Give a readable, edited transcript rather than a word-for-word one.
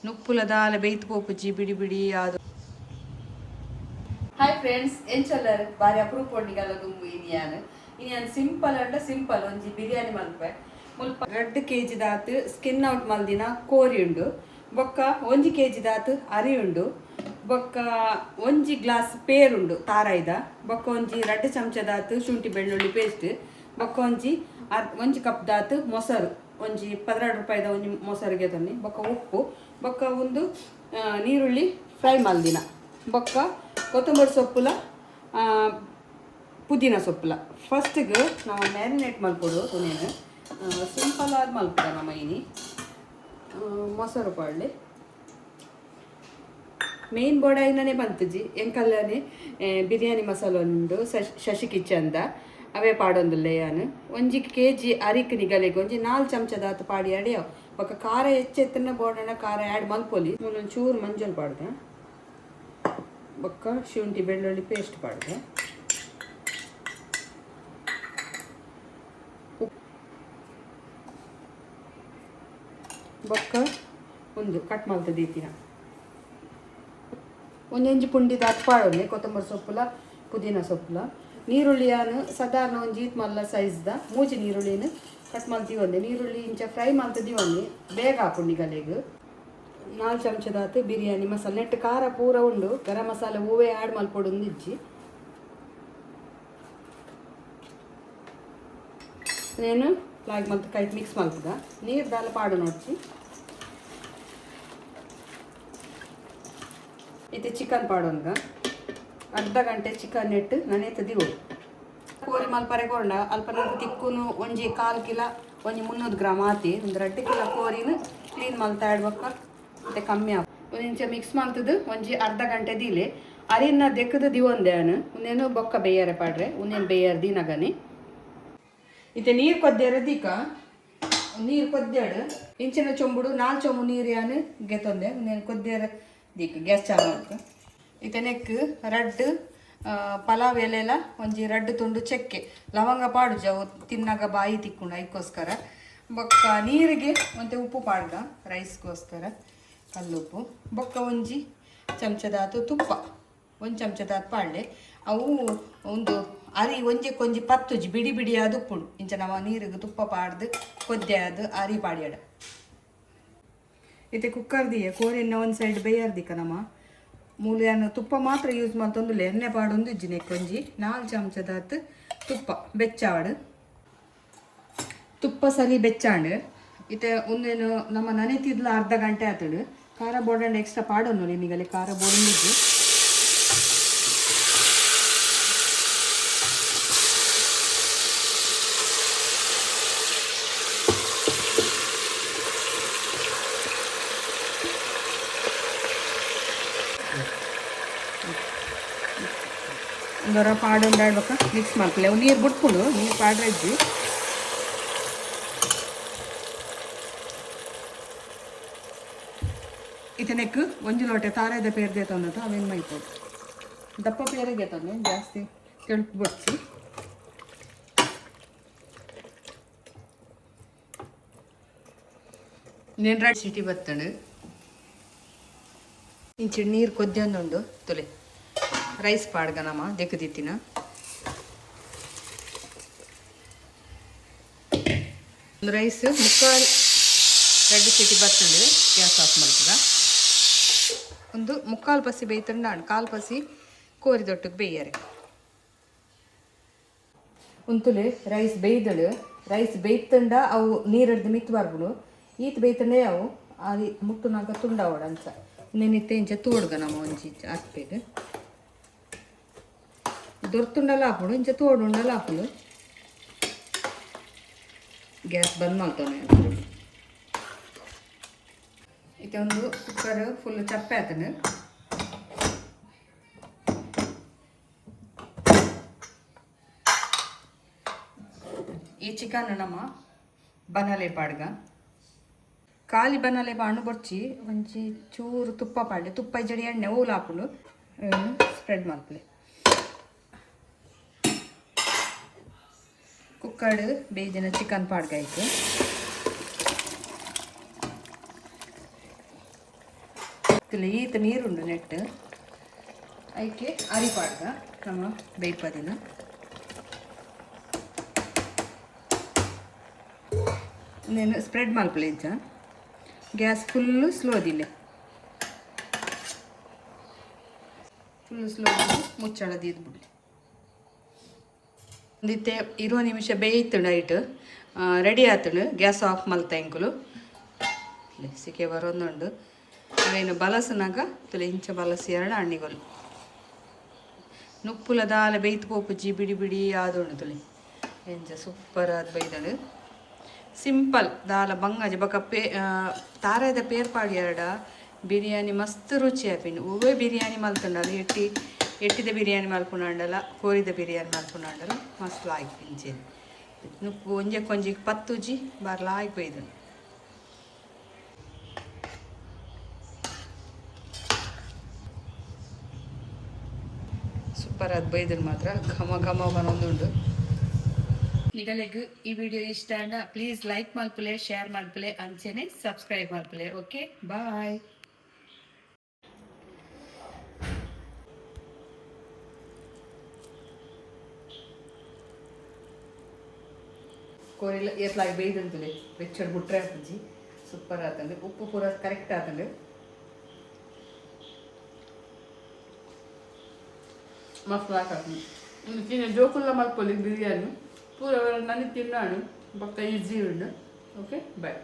ನುಪ್ಪುಲ ದಾಲ ಬೇಯ್ತು ಪೋಪುಜಿ ಬಿಡಿ ಬಿಡಿ ಅದು. ಹಾಯ್ ಫ್ರೆಂಡ್ಸ್, ಎಂಚಲ್ಲರ್ ಬಾರಿ ಅಪರೂಪ ಒಟ್ಟಿಗೆಲ್ಲ ದುಂಬು ಇನಿಯಾನು ಸಿಂಪಲ್ ಅಂಡ ಸಿಂಪಲ್ ಒಂಜಿ ಬಿರಿಯಾನಿ ಮಲ್ಪೆ ಮುಲ್ಪ 2 kg ದಾತು ಸ್ಕಿನ್ ಔಟ್ ಮಲ್ದಿನ ಕೋರಿ ಉಂಡು, ಬೊಕ್ಕ 1 kg ದಾತು ಅರಿ ಉಂಡು, ಬೊಕ್ಕ 1 ಗ್ಲಾಸ್ ಪೇರುಂಡು ತಾರಾಯ್ದ, ಬೊಕ್ಕ ಒಂಜಿ 2 ಚಮಚದಾತು ಶುಂಠಿ ಬೆಳ್ಳುಳ್ಳಿ ಪೇಸ್ಟ್, ಬೊಕ್ಕ ಒಂಜಿ ಕಪ್ ದಾತು ಮೊಸರು, ಒಂಜಿ 12 ರೂಪಾಯಿದ ಒಂಜಿ ಮೊಸರಿಗೆ ತೊನ್ನಿ, ಬೊಕ್ಕ ಉಪ್ಪು, ಬೊಕ್ಕ ಒಂದು ನೀರುಳ್ಳಿ ಫ್ರೈ ಮಲ್ದಿನ, ಬೊಕ್ಕ ಕೊತ್ತಂಬರಿ ಸೊಪ್ಪುಲ ಪುದೀನ ಸೊಪ್ಪುಲ. ಫಸ್ಟಿಗೆ ನಾವು ಮ್ಯಾರಿನೇಟ್ ಮಲ್ಪೊಡು ತುನೇನು ಸಿಂಪಲ್ ಆಗಿ ಮಲ್ಪದ ನಮ್ಮ ಇನಿ ಮೊಸರು ಪಾಡ್ಲಿ ಮೇನ್ ಬೋಡಾಯಿನೇ ಬಂತಜಿ ಎಂಕಲ್ಲನೆ ಬಿರಿಯಾನಿ ಮಸಾಲ ಉಂಡು ಶಶಿ ಕಿಚನ್ದ ಅವೇ ಪಾಡೊಂದುಲ್ಲೆ ಯಾನು 1 kg ಅರಿಕ್ ನಿಗಲೆಗೆ ಒಂಜಿ 4 ಚಮಚದಾತು ಪಾಡಿ ಅಡಿಯವು ಬೊಕ್ಕ ಖಾರ ಹೆಚ್ಚೆತ್ತನ ಬೋಡಣ ಖಾರ ಆ್ಯಡ್ ಮಲ್ಪೊಲಿ ಒಂದೊಂದು ಚೂರು ಮಂಜಲ್ ಪಾಡ್ದೆ, ಬೊಕ್ಕ ಶುಂಠಿ ಬೆಳ್ಳುಳ್ಳಿ ಪೇಸ್ಟ್ ಪಾಡ್ದೆ, ಬೊಕ್ಕ ಒಂದು ಕಟ್ ಮಲ್ತದೀತಿನ ಒಂದೊಂಜಿ ಪುಂಡಿ ದಾಟ್ ಪಾಡೊಂದೆ ಕೊತ್ತಂಬರಿ ಸೊಪ್ಪುಲ ಪುದೀನ ಸೊಪ್ಪುಲ. ನೀರುಳ್ಳಿಯಾನು ಸಾಧಾರಣ ಒಂಜಿ ಮಲ್ಲ ಸೈಜ್ದ 3 ನೀರುಳ್ಳಿನ ಕಟ್ ಮಲ್ತೀವಂದೆ, ನೀರುಳ್ಳಿ ಇಂಚ ಫ್ರೈ ಮಲ್ತದೀವಂದೆ ಬೇಗ ಹಾಪುಂಡಿ ಗಲೆಗ್. 4 ಚಮಚದಾತು ಬಿರಿಯಾನಿ ಮಸಾಲ ನೆಟ್ಟು ಖಾರ ಪೂರ ಉಂಡು, ಗರಂ ಮಸಾಲೆ ಹೂವೇ ಆ್ಯಡ್ ಮಲ್ಪೊಡು ಇಜ್ಜಿ నేను లాగ్ మల్త కైట్ ಮಿಕ್ಸ್ ಮಲ್ತದ ನೀರು ದಾಲ ಪಾಡು ನೋಡ್ಚಿ. ಇದು ಚಿಕನ್ ಪಾಡೋನ್ಗ ಅರ್ಧ ಗಂಟೆ ಚಿಕನ್ ನೆಟ್ಟು ನನೆತ ದಿವು ಕೋರಿ ಮಲ್ಪರೆಗೊಂಡ ಅಲ್ಪ ನಂಗೆ ತಿಕ್ಕುನು ಒಂಜಿ 1/4 ಕಿಲೋ ಒಂಜಿ 300 ಗ್ರಾಮ್ ಆತಿ ಒಂದು 2 ಕಿಲೋ ಕೋರಿನ ಕ್ಲೀನ್ ಮಲ್ತ ಆಡ್ಬೇಕ ಮತ್ತೆ ಕಮ್ಮಿ ಆಗ ಒಂದಿಂಚ ಮಿಕ್ಸ್ ಮಲ್ತದು ಒಂಜಿ ಅರ್ಧ ಗಂಟೆ ದಿಲೆ ಅರಿನ ದೆಕ್ಕದು ದಿವೊಂದೇನು ಉನ್ನೇನು ಬೊಕ್ಕ ಬೇಯರೆ ಪಾಡ್ರೆ ಉನ್ನೇನು ಬೇಯರ್ ದಿನಗನಿ ಇತ್ತೆ ನೀರು ಕೊದ್ದೇರ ದೀಕ ನೀರು ಕೊದ್ದಾಡು ಇಂಚಿನ ಚೊಂಬುಡು 4 ಚೊಂಬು ನೀರು ಯಾನು ಗೆತ್ತೊಂದೆ ಉನ್ನೇನು ಕೊದ್ದೇರ ದೀಕ ಗ್ಯಾಸ್ ಚಾಲು ಮಾಡ್ಕ. ಇತ್ತೆ ನೆಕ್ ರಡ್ಡು ಪಲಾವ್ ಎಲೆಲ ಒಂಜಿ 2 ತುಂಡು ಚೆಕ್ಕೆ ಲವಂಗ ಪಾಡು ಜವು ತಿನ್ನಾಗ ಬಾಯಿ ತಿಕ್ಕೊಂಡು ಅದಕ್ಕೋಸ್ಕರ, ಬೊಕ್ಕ ನೀರಿಗೆ ಮತ್ತು ಉಪ್ಪು ಪಾಡ್ಗ ರೈಸ್ಗೋಸ್ಕರ ಕಲ್ಲುಪ್ಪು, ಬೊಕ್ಕ ಒಂಜಿ ಚಮಚದಾತು ತುಪ್ಪ 1 ಚಮಚದಾತು ಪಾಡ್ಲೆ ಅವು ಒಂದು ಅರಿ ಒಂಜಿ ಪತ್ತುಜಿ ಬಿಡಿ ಬಿಡಿ ಅದು ಉಪ್ಪುಂಡು ಇಂಚ ನಮ್ಮ ನೀರಿಗೆ ತುಪ್ಪ ಪಾಡ್ದು ಕೊದ್ದೆ ಅದು ಅರಿ ಪಾಡ್ಯಾಡ. ಇತ್ತೆ ಕುಕ್ಕರ್ದಿಯ ಕೋರಿನ ಒಂದು ಸೈಡ್ ಬೇಯರ್ದಿಕ್ಕ ನಮ್ಮ ಮೂಲೆಯನ್ನು ತುಪ್ಪ ಮಾತ್ರ ಯೂಸ್ ಮಾಡ್ತೊಂದುಲ್ಲೆ ಎಣ್ಣೆ ಪಾಡೊಂದು ಇಜ್ಜಿನ ಒಂಜಿ 4 ಚಮಚದಾತು ತುಪ್ಪ ಬೆಚ್ಚಾಡು, ತುಪ್ಪ ಸರಿ ಬೆಚ್ಚಾಂಡು ಇತ್ತೆ ಒಂದೇನು ನಮ್ಮ ನನೆತಿದ್ಲ ಅರ್ಧ ಗಂಟೆ ಆತಡು ಖಾರ ಬೋಡಂಡ ಎಕ್ಸ್ಟ್ರಾ ಪಾಡೋನು ನಿಮಗಲ್ಲಿ ಖಾರ ಬೋಡಂದಿದ್ದು ಒಂದರ ಪಾಡೊಂದಾಡ್ಬೇಕ ಮಿಕ್ಸ್ ಮಾಡ್ಕೊಳ್ಳಿ ಅವು ನೀರು ಬಿಟ್ಕೊಂಡು ನೀರು ಪಾಡ್ರೆ ಇದ್ವಿ ಇತನೆಕ್ ಒಂಜಿ ಲೋಟೆ ತಾರಾಯ್ದ ಪೇರ್ದೆ ತಂದತ ಅವೇನು ಮೈಪೋದು ದಪ್ಪ ಪೇರಿಗೆ ತಂದೆ ಜಾಸ್ತಿ ತೆಳುಪು ಬಡ್ಸಿ నేను 2 ಸಿಟಿ ಬತ್ತಂಡು ಇಂಚು ನೀರು ಕೊದ್ದೊಂದುಂಡು ತೊಲೆ ರೈಸ್ ಪಾಡ್ಗ ನಮ್ಮ ದೆಕ್ಕದಿತ್ತಿನ ಒಂದು ರೈಸ್ 2 ಸಿಟಿ ಬತ್ತಂಡು ಗ್ಯಾಸ್ ಆಫ್ ಮಾಡ್ತದ ಒಂದು 3/4 ಪಸಿ ಬೇಯ್ತಂಡ 1/4 ಪಸಿ ಕೋರಿ ದೊಟ್ಟಕ್ಕೆ ಬೇಯರೆ ಉಂತುಲೆ ರೈಸ್ ಬೇಯ್ದಳು ರೈಸ್ ಬೇಯ್ತಂಡ ಅವು ನೀರಡ್ದು ಮಿತ್ತು ಬರ್ಬಿಡು ಈತ್ ಬೇಯ್ತಂಡೆ ಅವು ಅದು ಮುಟ್ಟುನಾಗ ತುಂಡಾವಡ ಅಂಚ ನೆನಿತ್ತೆ ಇಂಚ ತೋಡ್ಗ ನಮ್ಮ ಒಂಜಿ ಹಾಕ್ಬೇಕು ದೊರ್ತುಂಡಲ್ಲ ಹಾಕೊಂಡು ಇಂಚ ತೋಡುಂಡಲ್ಲ ಹಾಕೊಂಡು ಗ್ಯಾಸ್ ಬಂದ್ ಮಾಡ್ತಾನೆ. ಇತ್ತೆ ಒಂದು ಕುಕ್ಕರ್ ಫುಲ್ ಚಪ್ಪೆ ಆತನು ಈ ಚಿಕನ್ ನಮ್ಮ ಬನಲೆ ಪಾಡ್ಗ ಖಾಲಿ ಬನಲೆ ಹಣ್ಣು ಬೊಚ್ಚಿ ಒಂಚಿ ಚೂರು ತುಪ್ಪ ಪಾಡ್ಲೆ ತುಪ್ಪ ಜಡಿ ಎಣ್ಣೆ ಓಲ್ ಹಾಕೊಂಡು ಸ್ಪ್ರೆಡ್ ಮಾಡ್ಕೊಳ್ಳಿ. ಕುಕ್ಕರ್ಡ್ ಬೇಯ್ದಿನ ಚಿಕನ್ ಪಾಡ್ಗಾಯ್ತು ಈತ ನೀರುಂಡು ನೆಟ್ಟು ಅದಕ್ಕೆ ಅರಿಪಾಡ್ಗ ನಮ್ಮ ಬೇಯ್ಪದಿನ నేను ಸ್ಪ್ರೆಡ್ ಮಲ್ಪಲೇಂಚ ಗ್ಯಾಸ್ ಫುಲ್ಲು ಸ್ಲೋದಿಲ್ಲ ಫುಲ್ಲು ಸ್ಲೋದಿ ಮುಚ್ಚಳ ದಿದ್ಬಿಡಿ ಒಂದಿತ್ತೆ 20 ನಿಮಿಷ ಬೇಯ್ತು ನೈಟ್ ರೆಡಿ ಆತುಂಡು ಗ್ಯಾಸ್ ಆಫ್ ಮಲ್ತ ಎಂಕುಲು ಸಿಕೆ ಬರೋಂದುಂಡು ಅವೇನು ಬಲಸನಾಗ ತುಲೆ ಇಂಚ ಬಲಸಿ ಎರಡು ಹಣ್ಣಿಗಳು ನುಪ್ಪುಲ ದಾಲ ಬೇಯ್ತು ಪೋಪುಜಿ ಬಿಡಿ ಬಿಡಿ ಆದೋಣು ತುಲೆ ಎಂಚ ಸೂಪರ್ ಆದ ಬೈದಳು ಸಿಂಪಲ್ ದಾಲ ಬಂಗಾಜಿ ಬೊಕ ತಾರಾಯದ ಪೇರ್ಪಾಡು ಎರಡ ಬಿರಿಯಾನಿ ಮಸ್ತ್ ರುಚಿ ಆಪಿಂಡು ಹೂವೇ ಬಿರಿಯಾನಿ ಮಲ್ತುಂಡಲ್ಲ ಎಟ್ಟಿದ ಬಿರಿಯಾನಿ ಮಲ್ಪುಂಡಲ್ಲ ಕೋರಿದ ಬಿರಿಯಾನಿ ಮಲ್ಪುಂಡಲ್ಲ ಮಸ್ತ್ ಲಾಯ್ಕ್ ಪಿಂಚೇನು ನುಪ್ಪು ಒಂಜೆ ಕೊಂಜಿಗೆ ಪತ್ತುಜಿ ಬಾರ್ ಲಾಯ್ಕ್ ಬೈದನು ಸೂಪರ್ ಆದ ಬೈದನು ಮಾತ್ರ ಘಮ ಘಮ ಬರೋದುಂಡು ನಿಗಲೆಗ್ ಈ ವಿಡಿಯೋ ಇಷ್ಟ ಅಂಡ ಪ್ಲೀಸ್ ಲೈಕ್ ಮಲ್ಪಲೆ ಶೇರ್ ಮಲ್ಪಲೆ ಅಂಚೆನೆ ಸಬ್ಸ್ಕ್ರೈಬ್ ಮಲ್ಪಲೆ ಓಕೆ ಬಾಯ್ ಕೋರಿಲ್ಲ ಏತ್ಲಾಗಿ ಬೇಯ್ದಂತಲೆ ಬೆಚ್ಚಡ್ ಬಿಟ್ರೆ ಹಾಕಿ ಸೂಪರ್ ಆತಂಡು ಉಪ್ಪು ಪೂರ ಕರೆಕ್ಟ್ ಆತಂಡು ಮಸ್ತ್ ಹಾಕಿ ತಿನ್ನ ಜೋಕುಲ್ಲ ಮಲ್ಪೊಲಿ ಬಿರಿಯಾನಿ ಪೂರ ನನಗೆ ತಿನ್ನಾಡು ಪಕ್ಕ ಈಜಿ ಉಂಡು ಓಕೆ ಬಾಯ್